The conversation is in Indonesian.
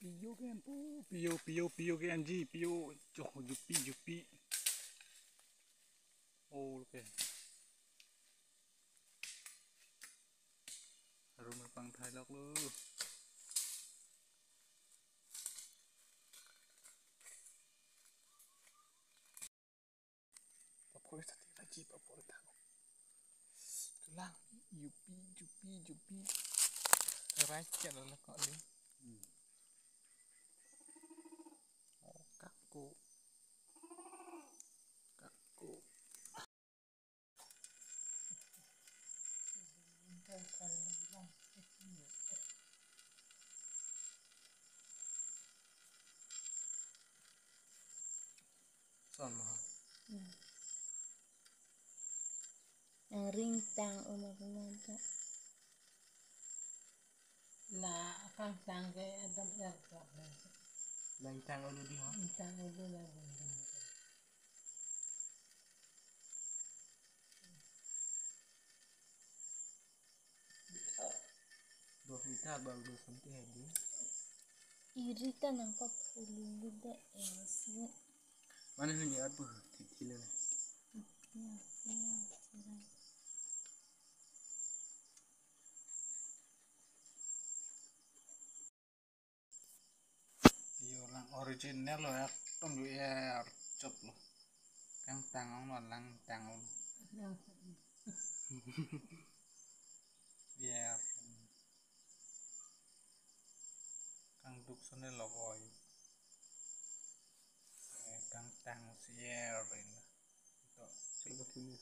Pio kan, pio ke anji, pio, joh, jupi. Oh, oke. Harum pang Thái lok lu. Paporit tadi lagi paporit aku. Tulang, jupi. Raja lah kok ni. Oh, kaku. Sama. Ang rintang umagumanta. Là khang sang cái đâm ra quả này Lang tang ulu di ha. sang cái đây là bình Dua kita baru 2 cm hebi. Irita ng kapululu da esi. Mana hanya apa? Kecil ni. Pio lang original lo ya. Tom lu ya cop lo. Kang tang lo lang tang lo. Biar kang duk sana lo koi. Kang tang sier ini. Itu coba sini.